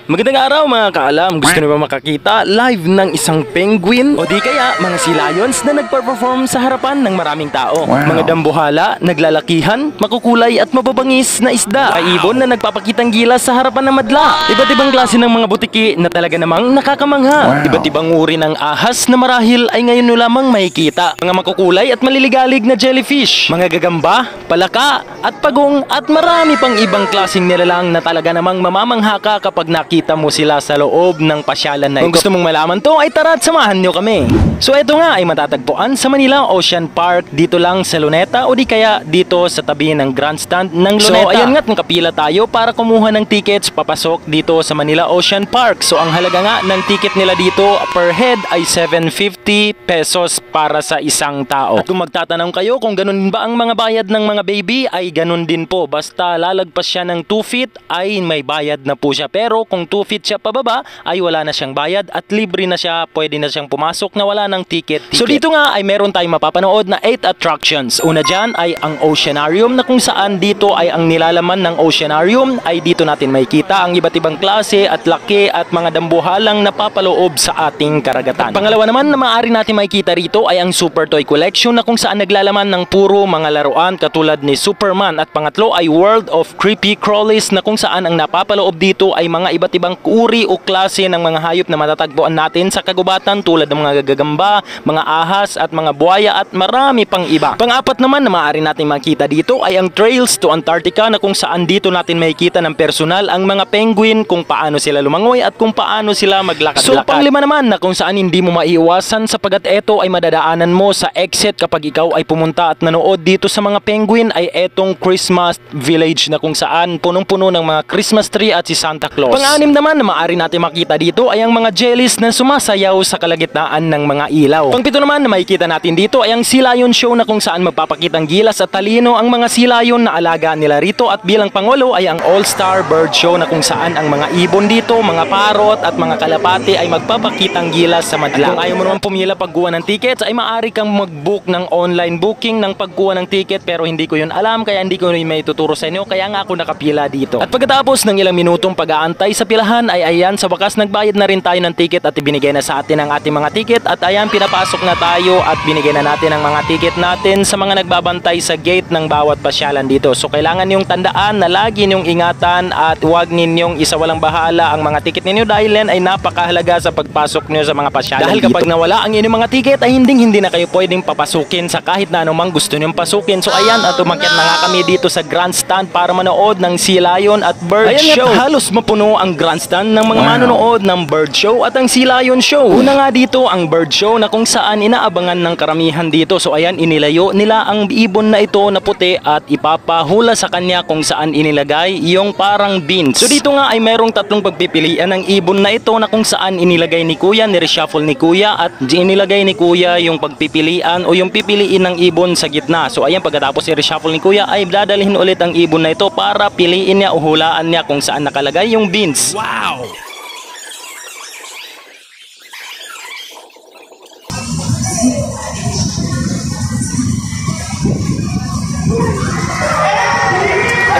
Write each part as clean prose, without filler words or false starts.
Magandang araw mga kaalam, gusto niyo ba makakita live ng isang penguin? O di kaya mga sea lions na nagpa-perform sa harapan ng maraming tao? Mga dambuhala, naglalakihan, makukulay at mababangis na isda. Ay ibon na nagpapakitang gilas sa harapan ng madla. Iba't ibang klase ng mga butiki na talaga namang nakakamangha. Iba't ibang uri ng ahas na marahil ay ngayon nyo lamang makikita. Mga makukulay at maliligalig na jellyfish, mga gagamba, palaka at pagong at marami pang ibang klaseng nilalang na talaga namang mamamangha ka kapag nakita mo sila sa loob ng pasyalan na ito. Kung gusto mong malaman to ay tara at samahan nyo kami. So ito nga ay matatagpuan sa Manila Ocean Park dito lang sa Luneta o di kaya dito sa tabi ng grandstand ng Luneta. So ayan nga't nakapila tayo para kumuha ng tickets papasok dito sa Manila Ocean Park. So ang halaga nga ng ticket nila dito per head ay 750 pesos para sa isang tao. At kung magtatanong kayo kung ganun ba ang mga bayad ng mga baby ay ganun din po. Basta lalagpas siya ng 2 feet ay may bayad na po siya. Pero kung 2 feet siya pababa ay wala na siyang bayad at libre na siya, pwede na siyang pumasok na wala ng ticket. So dito nga ay meron tayong mapapanood na 8 attractions. Una dyan ay ang Oceanarium na kung saan dito ay ang nilalaman ng Oceanarium ay dito natin makikita ang iba't ibang klase at laki at mga dambuhalang napapaloob sa ating karagatan. At pangalawa naman na maaari natin makikita rito ay ang Super Toy Collection na kung saan naglalaman ng puro mga laruan katulad ni Superman. At pangatlo ay World of Creepy Crawlies na kung saan ang napapaloob dito ay mga iba't ibang uri o klase ng mga hayop na matatagpuan natin sa kagubatan tulad ng mga gagamba, mga ahas at mga buhaya at marami pang iba. Pang-apat naman na maaari natin makita dito ay ang Trails to Antarctica na kung saan dito natin makikita ng personal ang mga penguin kung paano sila lumangoy at kung paano sila maglakad-lakad. So panglima naman na kung saan hindi mo maiiwasan sapagat ito ay madadaanan mo sa exit kapag ikaw ay pumunta at nanood dito sa mga penguin ay etong Christmas Village na kung saan punong-puno ng mga Christmas tree at si Santa Claus. Pang-anim naman na maaari natin makita dito ay ang mga jellies na sumasayaw sa kalagitnaan ng mga ilaw. Pang-pito naman na makikita natin dito ay ang Sea Lion Show na kung saan magpapakitang gilas at talino ang mga sea lion na alaga nila rito at bilang pangulo ay ang All-Star Bird Show na kung saan ang mga ibon dito, mga parot at mga kalapati ay magpapakitang gilas sa madla. At kung ayaw mo naman pumila pagkuha ng tickets ay maaari kang mag-book ng online booking ng pagkuha ng ticket pero hindi ko yun alam kaya hindi ko yun may tuturo sa inyo kaya nga ako nakapila dito. At pagkatapos ng ilang minutong pag-aantay sa pilahan ay ayan sa wakas nagbayad na rin tayo ng ticket at ibinigay na sa atin ang ating mga ticket at ayan pinapasok na tayo at binigay na natin ang mga ticket natin sa mga nagbabantay sa gate ng bawat pasyalan dito. So kailangan yung tandaan na lagi ninyong ingatan at huwag ninyong isawalang bahala ang mga ticket ninyo dahil yan ay napakahalaga sa pagpasok nyo sa mga pasyalan dahil dito. Kapag nawala ang inyong mga ticket ay hindi na kayo pwedeng papasukin sa kahit na anumang gusto nyong pasukin. So ayan at umakyat na nga kami dito sa grandstand para manood ng Sea Lion at Bird Show. Halos mapuno ang grandstand ng mga manonood ng Bird Show at ang Sea Lion Show. Una nga dito ang Bird Show na kung saan inaabangan ng karamihan dito. So ayan inilayo nila ang ibon na ito na puti at ipapahula sa kanya kung saan inilagay yung parang beans. So dito nga ay merong tatlong pagpipilian ng ibon na ito na kung saan inilagay ni Kuya, ni-reshuffle ni Kuya at inilagay ni Kuya yung pagpipilian o yung pipiliin ng ibon sa gitna. So ayan pagkatapos i-reshuffle ni Kuya ay dadalhin ulit ang ibon na ito para piliin niya o hulaan niya kung saan nakalagay yung beans. Wow!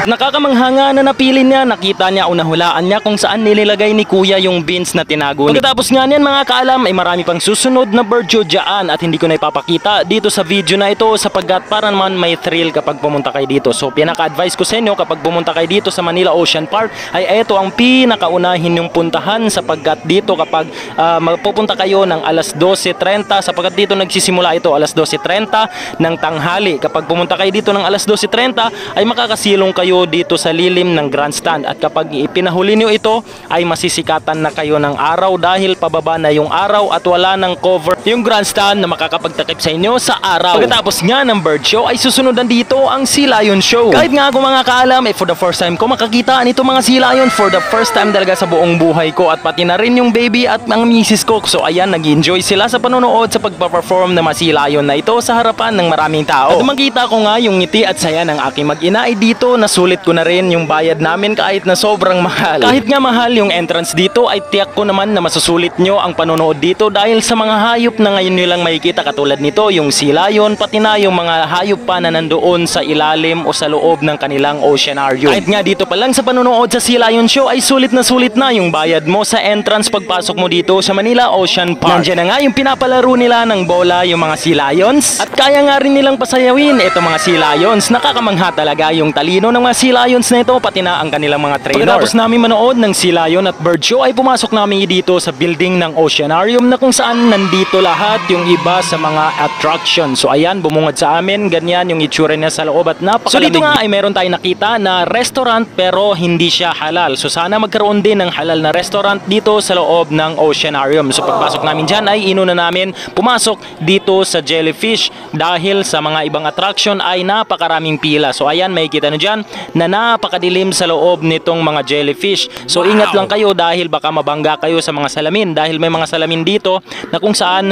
Nakakamangha nga na napili niya, nakita niya o nahulaan niya kung saan nililagay ni Kuya yung beans na tinago. Pagkatapos nga niyan mga kaalam ay marami pang susunod na bird show dyan at hindi ko na ipapakita dito sa video na ito sapagkat para naman may thrill kapag pumunta kayo dito. So pinaka-advise ko sa inyo kapag pumunta kayo dito sa Manila Ocean Park ay ito ang pinakaunahin yung puntahan sapagkat dito kapag magpupunta kayo ng alas 12:30 sapagkat dito nagsisimula ito alas 12:30 ng tanghali. Kapag pumunta kayo dito ng alas 12:30 ay makakasilong kayo dito sa lilim ng grandstand at kapag ipinahuli nyo ito ay masisikatan na kayo ng araw dahil pababa na yung araw at wala ng cover yung grandstand na makakapagtakip sa inyo sa araw. Pagkatapos nga ng bird show ay susunod dito ang Sea Lion Show. Kahit nga ako mga kaalam for the first time ko makakita nito mga sea lion for the first time talaga sa buong buhay ko at pati na rin yung baby at mga misis ko. So ayan nag-enjoy sila sa panonood sa pagpa-perform ng mga sea lion na ito sa harapan ng maraming tao. At makita ko nga yung ngiti at saya ng aking mag-ina ay dito na sinusulit ko na rin yung bayad namin kahit na sobrang mahal. Kahit nga mahal yung entrance dito ay tiyak ko naman na masusulit nyo ang panonood dito dahil sa mga hayop na ngayon nyo lang makikita katulad nito, yung sea lion, pati na yung mga hayop pa na nandoon sa ilalim o sa loob ng kanilang oceanarium. Kahit nga dito pa lang sa panonood sa Sea Lion Show ay sulit na yung bayad mo sa entrance pagpasok mo dito sa Manila Ocean Park. Nandiyan na nga yung pinapalaro nila ng bola yung mga Sea Lions at kaya nga rin nilang pasayawin itong mga Sea Lions. Nakakamangha talaga yung talino ng mga Sea Lions na ito pati na ang kanilang mga trainer. Pagkatapos namin manood ng Sea Lion at Bird Show ay pumasok namin dito sa building ng Oceanarium na kung saan nandito lahat yung iba sa mga attraction. So ayan, bumungad sa amin, ganyan yung itsura niya sa loob at napakalamig. So dito nga ay meron tayong nakita na restaurant pero hindi siya halal. So sana magkaroon din ng halal na restaurant dito sa loob ng Oceanarium. So pagpasok namin dyan ay inuna namin pumasok dito sa Jellyfish dahil sa mga ibang attraction ay napakaraming pila. So ayan, makikita nyo dyan na napakadilim sa loob nitong mga Jellyfish. So ingat lang kayo dahil baka mabangga kayo sa mga salamin dahil may mga salamin dito na kung saan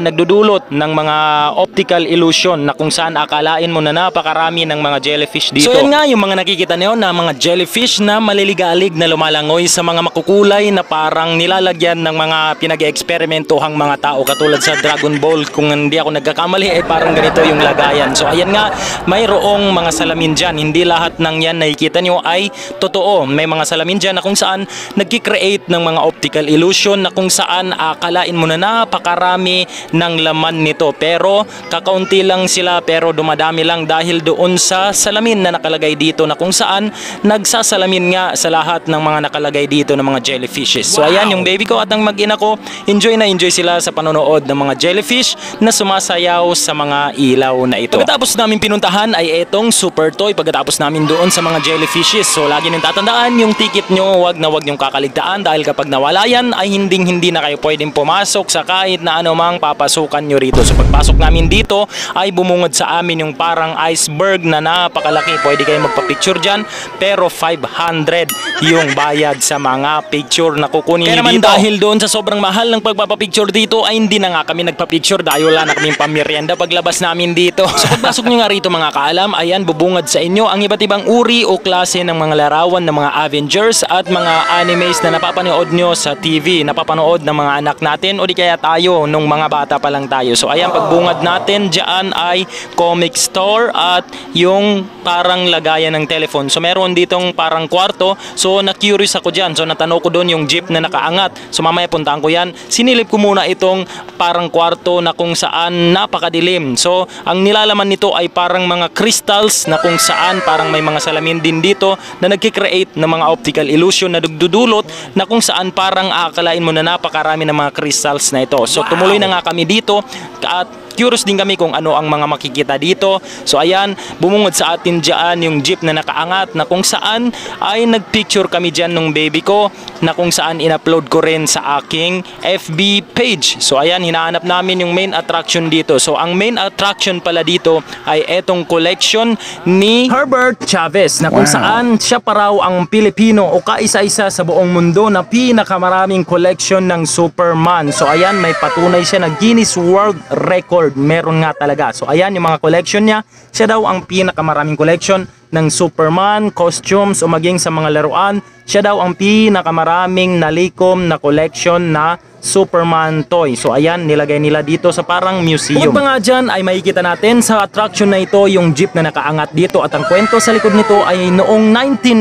nagdudulot ng mga optical illusion na kung saan akalain mo na napakarami ng mga jellyfish dito. So yan nga yung mga nakikita niyo na mga jellyfish na maliligalig na lumalangoy sa mga makukulay na parang nilalagyan ng mga pinag-eksperimentohang mga tao katulad sa Dragon Ball. Kung hindi ako nagkakamali ay parang ganito yung lagayan. So ayan nga, mayroong mga salamin dyan. Hindi lahat ng yan nakikita nyo ay totoo. May mga salamin dyan na kung saan nagkikreate ng mga optical illusion na kung saan akalain mo na napakarami ng laman nito. Pero kakaunti lang sila pero dumadami lang dahil doon sa salamin na nakalagay dito na kung saan nagsasalamin nga sa lahat ng mga nakalagay dito ng mga jellyfishes. So ayan yung baby ko at ang mag-ina ko, enjoy na enjoy sila sa panonood ng mga jellyfish na sumasayaw sa mga ilaw na ito. Pagkatapos namin pinuntahan ay etong super toy pagkatapos namin doon sa mga jellyfishes. So lagi niyong tatandaan yung ticket nyo, wag na wag niyong kakaligtaan dahil kapag nawala yan ay hindi na kayo pwedeng pumasok sa kahit na anumang papasukan nyo rito. So pagpasok namin dito ay bumungad sa amin yung parang iceberg na napakalaki. Pwede kayo magpa-picture dyan pero 500 yung bayad sa mga picture na kukunin nyo dito. Dahil doon sa sobrang mahal ng pagpapapicture dito ay hindi na nga kami nagpa-picture dahil wala na kaming pamerienda paglabas namin dito. So pagpasok nyo nga rito mga kaalam, ayan bubungad sa inyo ang iba't ibang uri o klase ng mga larawan ng mga Avengers at mga animes na napapanood nyo sa TV, napapanood ng mga anak natin o di kaya tayo nung mga bata pa lang tayo. So ayan, pagbungad natin dyan ay comic store at yung parang lagayan ng telephone. So meron ditong parang kwarto. So na-curious ako dyan. So natanong ko doon yung jeep na nakaangat. So mamaya puntahan ko yan. Sinilip ko muna itong parang kwarto na kung saan napakadilim. So ang nilalaman nito ay parang mga crystals na kung saan parang may mga salamin din dito na nagkikreate ng mga optical illusion na dudulot na kung saan parang akalain mo na napakarami ng mga crystals na ito. So tumuloy na nga kami dito at curious din kami kung ano ang mga makikita dito. So ayan, bumungod sa atin dyan yung jeep na nakaangat na kung saan ay nagpicture kami dyan nung baby ko na kung saan in-upload ko rin sa aking FB page. So ayan, hinahanap namin yung main attraction dito. So ang main attraction pala dito ay etong collection ni Herbert Chavez na kung saan siya pa raw ang Pilipino o kaisa-isa sa buong mundo na pinakamaraming collection ng Superman. So ayan, may patunay siya na Guinness World Record. Meron nga talaga. So ayan yung mga collection niya. Siya daw ang pinakamaraming collection ng Superman, costumes o maging sa mga laruan. Siya daw ang pinakamaraming nalikom na collection na Superman toy. So ayan, nilagay nila dito sa parang museum. Bukod pa nga dyan ay makikita natin sa attraction na ito yung jeep na nakaangat dito at ang kwento sa likod nito ay noong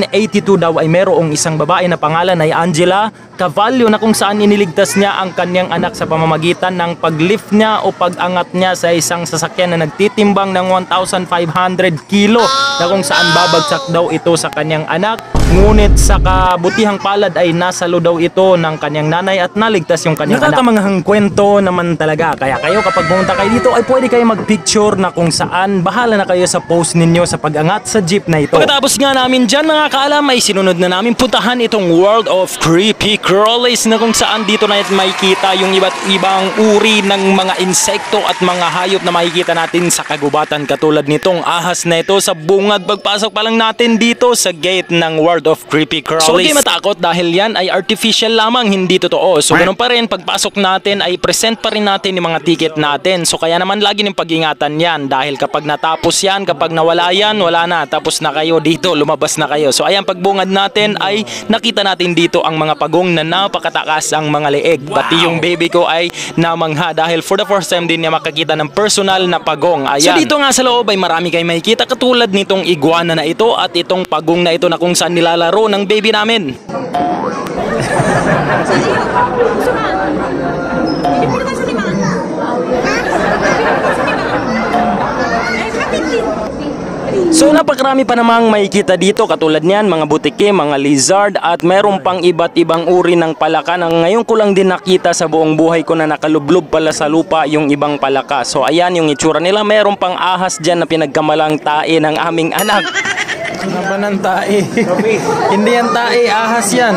1982 daw ay merong isang babae na pangalan ay Angela Cavallo na kung saan iniligtas niya ang kanyang anak sa pamamagitan ng paglift niya o pag-angat niya sa isang sasakyan na nagtitimbang ng 1,500 kilo na kung saan babagsak daw ito sa kanyang anak. Ngunit sa kabutihang palad ay nasalo daw ito ng kanyang nanay at naligtas yung kanyang anak. Nakakamanghang kwento naman talaga. Kaya kayo kapag pumunta kayo dito ay pwede kayo mag-picture na kung saan bahala na kayo sa post ninyo sa pag-angat sa jeep na ito. Pagkatapos nga namin dyan mga kaalam ay sinunod na namin puntahan itong World of Creepy Crawlies na kung saan dito na makikita yung iba't ibang uri ng mga insekto at mga hayop na makikita natin sa kagubatan katulad nitong ahas na ito sa bungad pagpasok pa lang natin dito sa gate ng World sort of creepy crawlies. So di matakot dahil yan ay artificial lamang, hindi totoo. So ganun pa rin, pagpasok natin ay present pa rin natin yung mga ticket natin. So kaya naman lagi ng pag-ingatan yan dahil kapag natapos yan, kapag nawala yan, wala na. Tapos na kayo dito, lumabas na kayo. So ayan, pagbungad natin ay nakita natin dito ang mga pagong na napakatakas ang mga leeg. Pati yung baby ko ay namangha dahil for the first time din niya makakita ng personal na pagong. Ayan. So dito nga sa loob ay marami kayong makikita katulad nitong iguana na ito at itong pagong na ito na kung saan nilalaro ng baby namin. So napakarami pa namang makikita dito katulad niyan, mga butike, mga lizard at meron pang iba't ibang uri ng palaka na ngayon ko lang din nakita sa buong buhay ko na nakalublob pala sa lupa yung ibang palaka. So ayan yung itsura nila, meron pang ahas dyan na pinagkamalang tae ng aming anak. Ano ba ng tae? Hindi yan tae, ahas yan.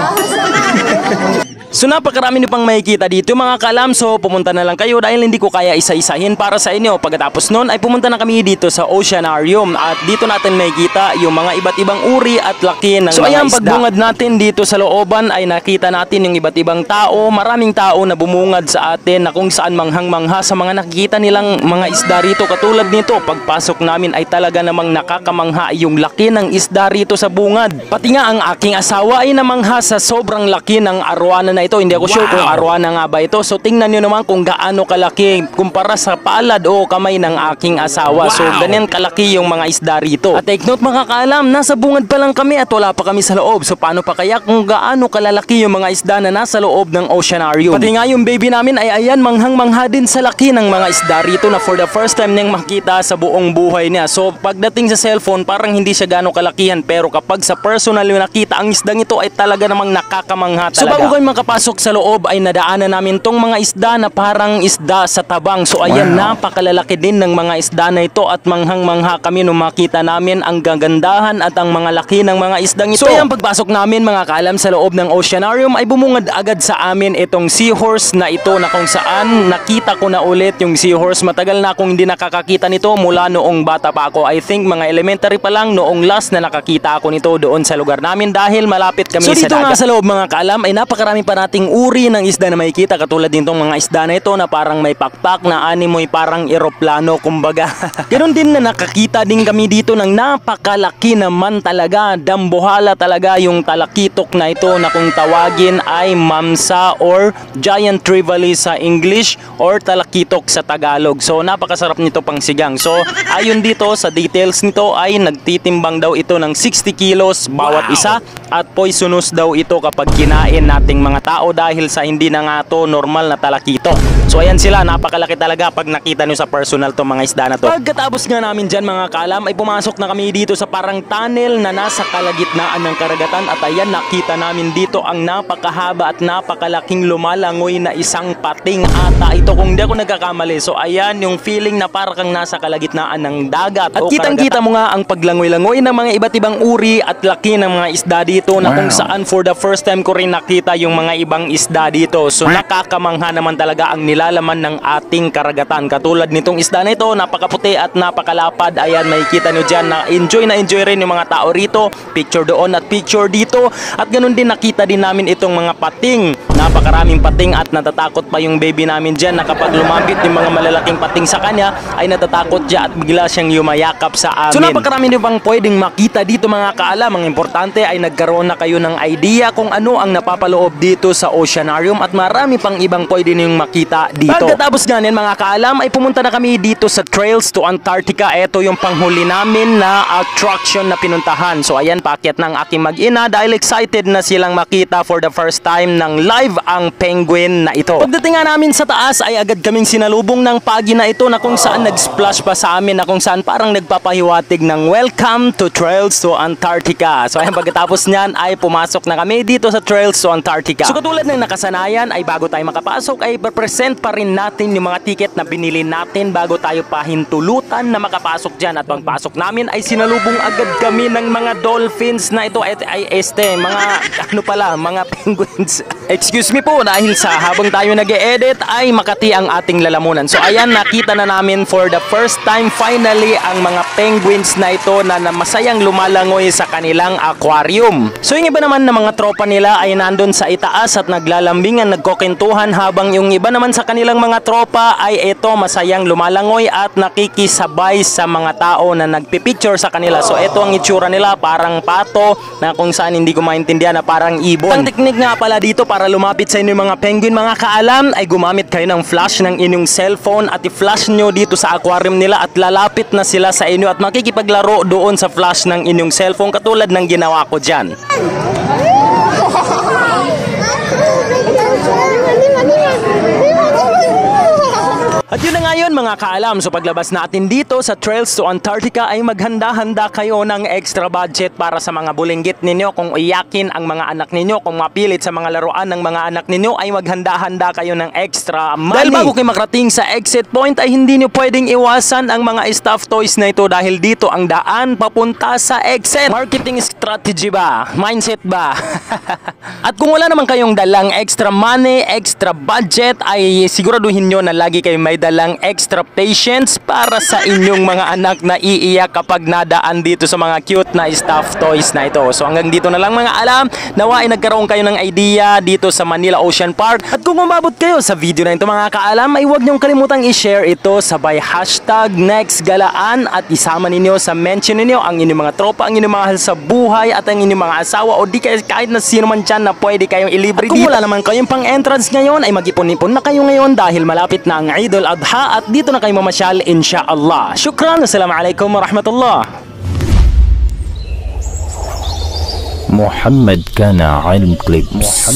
So napakarami niyo pang makikita dito mga kaalam. So pumunta na lang kayo dahil hindi ko kaya isa-isahin para sa inyo. Pagkatapos nun ay pumunta na kami dito sa Oceanarium at dito natin makikita yung mga iba't ibang uri at laki ng mga ayan, isda. Pagbungad natin dito sa looban ay nakita natin yung iba't ibang tao. Maraming tao na bumungad sa atin na kung saan manghang-mangha sa mga nakikita nilang mga isda rito. Katulad nito, pagpasok namin ay talaga namang nakakamangha yung laki ng isda rito sa bungad. Pati nga ang aking asawa ay namangha sa sobrang laki ng arwana na ito. Hindi ako sure kung arwana nga ba ito. So tingnan nyo naman kung gaano kalaki kumpara sa palad o kamay ng aking asawa. So ganyan kalaki yung mga isda rito. At take note mga kaalam, nasa bungad pa lang kami at wala pa kami sa loob. So paano pa kaya kung gaano kalalaki yung mga isda na nasa loob ng Oceanarium. Pati nga yung baby namin ay ayan, manghang-mangha din sa laki ng mga isda rito na for the first time niyang makita sa buong buhay niya. So pagdating sa cellphone parang hindi siya gaano kalakihan, pero kapag sa personal yung nakita ang isdang ito ay talaga namang nakakamangha talaga. So bago kayo makapasok sa loob ay nadaanan namin tong mga isda na parang isda sa tabang. So ayan, napakalalaki din ng mga isda na ito at manghang-mangha kami nung makita namin ang gagandahan at ang mga laki ng mga isdang ito. So ayan, pagpasok namin mga kaalam sa loob ng Oceanarium ay bumungad agad sa amin itong seahorse na ito na kung saan nakita ko na ulit yung seahorse. Matagal na akong hindi nakakakita nito mula noong bata pa ako. I think mga elementary pa lang noong last na nakakita ako nito doon sa lugar namin dahil malapit kami sa dagat. So dito nga sa loob mga kaalam ay napakarami pa nating uri ng isda na makikita katulad nitong mga isda na ito na parang may pakpak na animoy parang eroplano kumbaga. Ganon din na nakakita din kami dito ng napakalaki naman talaga, dambuhala talaga yung talakitok na ito na kung tawagin ay mamsa or giant trevally sa English or talakitok sa Tagalog. So napakasarap nito pang sigang. So ayon dito sa details nito ay nagtitimbang daw ito ng 60 kilos bawat isa at poisonous daw ito kapag kinain nating mga tao dahil sa hindi na nga to normal na talakitok. So ayan sila, napakalaki talaga pag nakita nyo sa personal to mga isda na to. Pagkatapos nga namin dyan mga kaalam ay pumasok na kami dito sa parang tunnel na nasa kalagitnaan ng karagatan at ayan nakita namin dito ang napakahaba at napakalaking lumalangoy na isang pating ata ito kung hindi ako nagkakamali. So ayan yung feeling na parang kang nasa kalagitnaan ng dagat at kitang-kita mo nga ang paglangoy-langoy ng mga iba't ibang uri at laki ng mga isda dito na kung saan for the first time ko rin nakita yung mga ibang isda dito. So nakakamangha naman talaga ang nilalaman ng ating karagatan. Katulad nitong isda na ito, napakaputi at napakalapad. Ayan, makikita nyo dyan na enjoy rin yung mga tao rito. Picture doon at picture dito. At ganun din nakita din namin itong mga pating. Napakaraming pating at natatakot pa yung baby namin dyan na kapag lumapit yung mga malalaking pating sa kanya ay natatakot siya at bigla siyang yumayakap sa amin. So napakarami nyo bang pwedeng makita dito mga kaalam. Ang importante ay nagkaroon na kayo ng idea kung ano ang napapaloob dito sa Oceanarium at marami pang ibang pwede ninyong makita dito. Pagkatapos ganin mga kaalam ay pumunta na kami dito sa Trails to Antarctica. Ito yung panghuli namin na attraction na pinuntahan. So ayan, paakyat ng aking mag-ina dahil excited na silang makita for the first time ng live ang penguin na ito. Pagdating nga namin sa taas ay agad kaming sinalubong ng pagi na ito na kung saan nag-splash pa sa amin na kung saan parang nagpapahiwatig ng welcome to Trails to Antarctica. So ayan, pagkatapos nyan ay pumasok na kami dito sa Trails to Antarctica. So katulad ng nakasanayan ay bago tayo makapasok ay present pa rin natin yung mga ticket na binili natin bago tayo pahintulutan na makapasok dyan. At pagpasok namin ay sinalubong agad kami ng mga dolphins na ito ay mga mga penguins. Excuse me po, dahil sa habang tayo nag-e-edit ay makati ang ating lalamunan. So ayan, nakita na namin for the first time finally ang mga penguins na ito na masayang lumalangoy sa kanilang aquarium. So yung iba naman na mga tropa nila ay nandun sa itaas at naglalambingan, nagkokentuhan, habang yung iba naman sa kanilang mga tropa ay ito masayang lumalangoy at nakikisabay sa mga tao na nagpipicture sa kanila. So ito ang itsura nila, parang pato na kung saan hindi ko maintindihan na parang ibon. Ang teknik nga pala dito para lumapit sa inyo mga penguin mga kaalam ay gumamit kayo ng flash ng inyong cellphone at i-flash nyo dito sa aquarium nila at lalapit na sila sa inyo at makikipaglaro doon sa flash ng inyong cellphone katulad ng ginawa ko dyan. At yun na nga yun mga kaalam, so paglabas natin dito sa Trails to Antarctica ay maghanda-handa kayo ng extra budget para sa mga bulinggit ninyo. Kung iyakin ang mga anak ninyo, kung mapilit sa mga laruan ng mga anak ninyo ay maghanda-handa kayo ng extra money. Dahil bago kayo makarating sa exit point ay hindi nyo pwedeng iwasan ang mga stuffed toys na ito dahil dito ang daan papunta sa exit. Marketing strategy ba? Mindset ba? At kung wala naman kayong dalang extra money, extra budget ay siguraduhin nyo na lagi kayo may dalang extra patience para sa inyong mga anak na iiyak kapag nadaan dito sa mga cute na stuffed toys na ito. So hanggang dito na lang mga alam, nawa ay nagkaroon kayo ng idea dito sa Manila Ocean Park. At kung umabot kayo sa video na ito mga kaalam, ay huwag niyong kalimutang i-share ito sabay #nextgalaan at isama ninyo sa mention ninyo ang inyong mga tropa, ang inyong mahal sa buhay at ang inyong mga asawa o di kahit na sino man dyan na pwede kayong ilibre dito. Kung wala naman kayong pang entrance ngayon ay mag-ipon-ipon na kayo ngayon dahil malapit na ang Eid al-Adha at dito na kayo mamasyal insyaallah. Shukran, assalamualaikum warahmatullah. محمد كان علم كليبس.